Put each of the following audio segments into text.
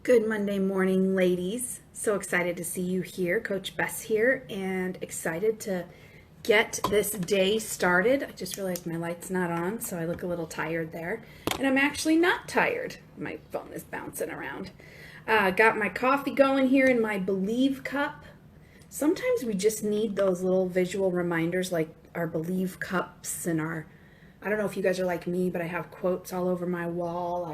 Good Monday morning, ladies. So excited to see you here. Coach Bess here, and excited to get this day started. I just realized my light's not on, so I look a little tired there. And I'm actually not tired. My phone is bouncing around. Got my coffee going here in my Believe cup. Sometimes we just need those little visual reminders like our Believe cups and I don't know if you guys are like me, but I have quotes all over my wall.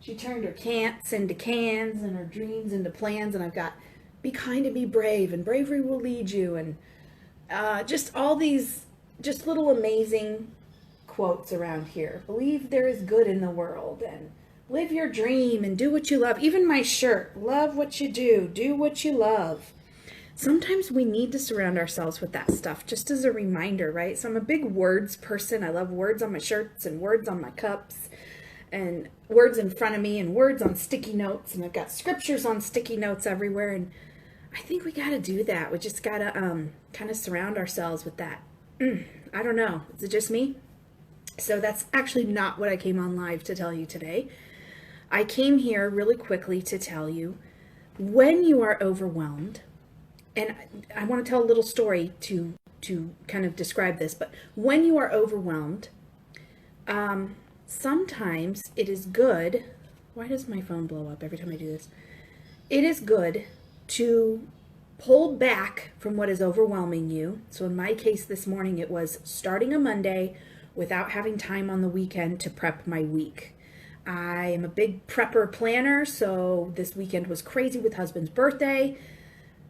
She turned her can'ts into cans and her dreams into plans. And I've got be kind and be brave and bravery will lead you. And just all these just little amazing quotes around here. Believe there is good in the world and live your dream and do what you love. Even my shirt, love what you do what you love. Sometimes we need to surround ourselves with that stuff just as a reminder, right? So I'm a big words person. I love words on my shirts and words on my cups and words in front of me and words on sticky notes, and I've got scriptures on sticky notes everywhere. And I think we got to do that. We just got to kind of surround ourselves with that. I don't know. Is it just me? So that's actually not what I came on live to tell you today. I came here really quickly to tell you when you are overwhelmed, and I want to tell a little story to kind of describe this, but when you are overwhelmed, sometimes it is good. Why does my phone blow up every time I do this? It is good to pull back from what is overwhelming you. So in my case this morning, it was starting a Monday without having time on the weekend to prep my week. I am a big prepper planner, so this weekend was crazy with husband's birthday,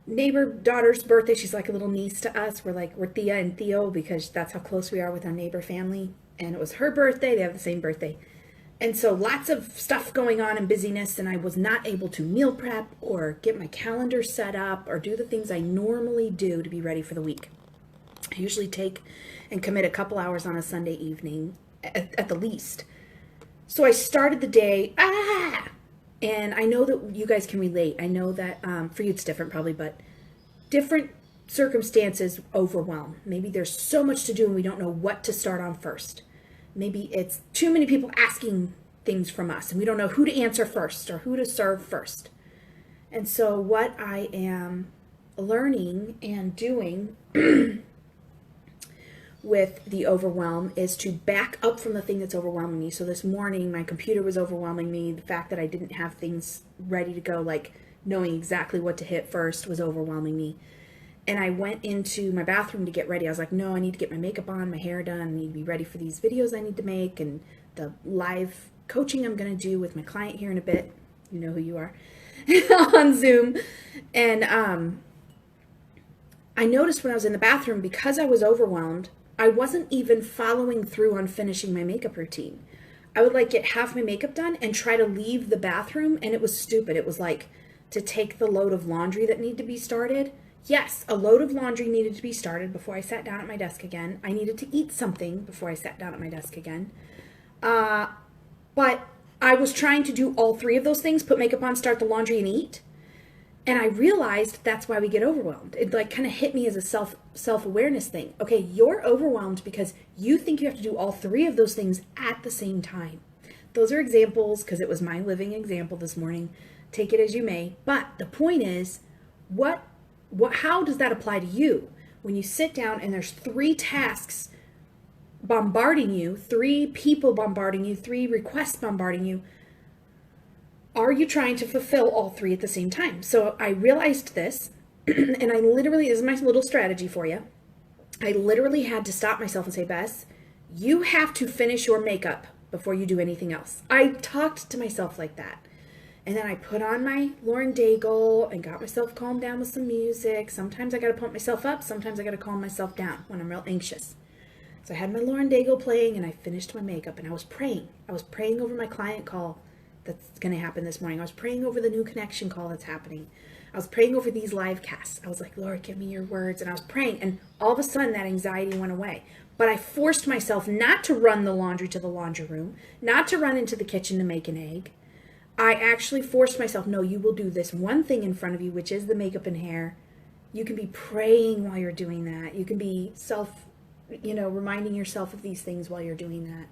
neighbor daughter's birthday. She's like a little niece to us. We're Thea and Theo because that's how close we are with our neighbor family. And it was her birthday. They have the same birthday. And so lots of stuff going on and busyness, and I was not able to meal prep or get my calendar set up or do the things I normally do to be ready for the week. I usually take and commit a couple hours on a Sunday evening at the least. So I started the day, and I know that you guys can relate. I know that for you it's different probably, but different circumstances overwhelm. Maybe there's so much to do and we don't know what to start on first. Maybe it's too many people asking things from us and we don't know who to answer first or who to serve first. And so what I am learning and doing with the overwhelm is to back up from the thing that's overwhelming me. So this morning, my computer was overwhelming me. The fact that I didn't have things ready to go, like knowing exactly what to hit first, was overwhelming me. And I went into my bathroom to get ready. I was like, no, I need to get my makeup on, my hair done. I need to be ready for these videos I need to make and the live coaching I'm going to do with my client here in a bit. You know who you are. On Zoom. And I noticed when I was in the bathroom, because I was overwhelmed, I wasn't even following through on finishing my makeup routine. I would like get half my makeup done and try to leave the bathroom, and it was stupid. It was like to take the load of laundry that needed to be started. Yes, a load of laundry needed to be started before I sat down at my desk again. I needed to eat something before I sat down at my desk again. But I was trying to do all three of those things, put makeup on, start the laundry, and eat. And I realized that's why we get overwhelmed. It like kind of hit me as a self-awareness thing. Okay, you're overwhelmed because you think you have to do all three of those things at the same time. Those are examples because it was my living example this morning. Take it as you may. But the point is, how does that apply to you? When you sit down and there's three tasks bombarding you, three people bombarding you, three requests bombarding you, are you trying to fulfill all three at the same time? So I realized this, and this is my little strategy for you. I literally had to stop myself and say, Bess, you have to finish your makeup before you do anything else. I talked to myself like that. And then I put on my Lauren Daigle and got myself calmed down with some music. Sometimes I got to pump myself up. Sometimes I got to calm myself down when I'm real anxious. So I had my Lauren Daigle playing and I finished my makeup and I was praying. I was praying over my client call that's going to happen this morning. I was praying over the new connection call that's happening. I was praying over these live casts. I was like, Lord, give me your words. And I was praying, and all of a sudden that anxiety went away. But I forced myself not to run the laundry to the laundry room, not to run into the kitchen to make an egg. I actually forced myself, no, you will do this one thing in front of you, which is the makeup and hair. You can be praying while you're doing that. You can be reminding yourself of these things while you're doing that.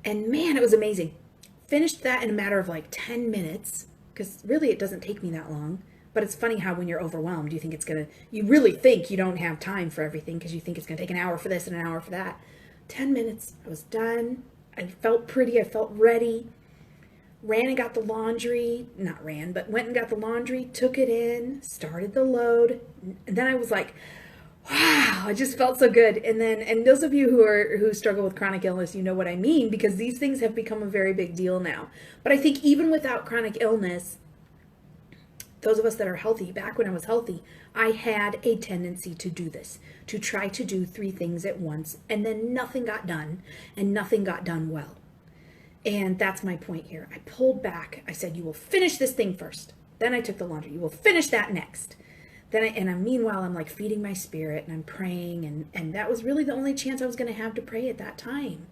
And man, it was amazing. Finished that in a matter of like 10 minutes. because really it doesn't take me that long. But it's funny how when you're overwhelmed, you really think you don't have time for everything because you think it's going to take an hour for this and an hour for that. 10 minutes, I was done. I felt pretty. I felt ready. Ran and got the laundry. Not ran, but went and got the laundry, took it in, started the load. And then I was like, wow, I just felt so good. And those of you who struggle with chronic illness, you know what I mean, because these things have become a very big deal now. But I think even without chronic illness, those of us that are healthy, back when I was healthy, I had a tendency to do this, to try to do 3 things at once, and then nothing got done, and nothing got done well. And that's my point here. I pulled back. I said, you will finish this thing first. Then I took the laundry. You will finish that next. Meanwhile, I'm like feeding my spirit, and I'm praying, and that was really the only chance I was going to have to pray at that time.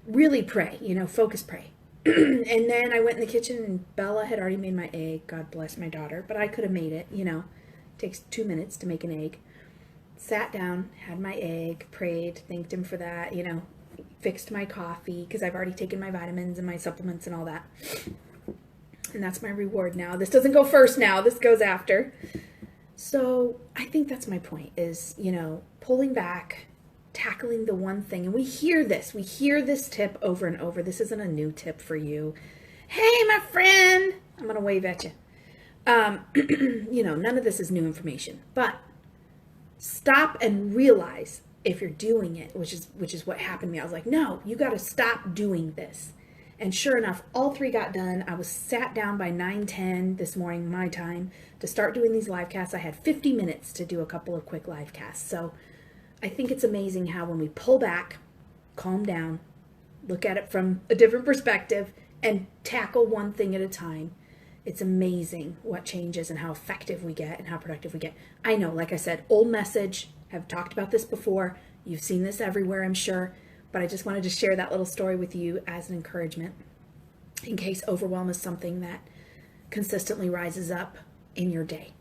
Really pray, focus pray. And then I went in the kitchen, and Bella had already made my egg. God bless my daughter, but I could have made it. It takes 2 minutes to make an egg. Sat down, had my egg, prayed, thanked him for that, fixed my coffee because I've already taken my vitamins and my supplements and all that. And that's my reward now. This doesn't go first now. This goes after. So I think that's my point is, pulling back, tackling the one thing. And we hear this tip over and over. This isn't a new tip for you. Hey, my friend, I'm going to wave at you. None of this is new information, but stop and realize if you're doing it, which is what happened to me. I was like, no, you got to stop doing this. And sure enough, all 3 got done. I was sat down by 9:10 this morning, my time, to start doing these live casts. I had 50 minutes to do a couple of quick live casts. So I think it's amazing how when we pull back, calm down, look at it from a different perspective, and tackle one thing at a time, it's amazing what changes and how effective we get and how productive we get. I know, like I said, old message. I've talked about this before. You've seen this everywhere, I'm sure. But I just wanted to share that little story with you as an encouragement in case overwhelm is something that consistently rises up in your day.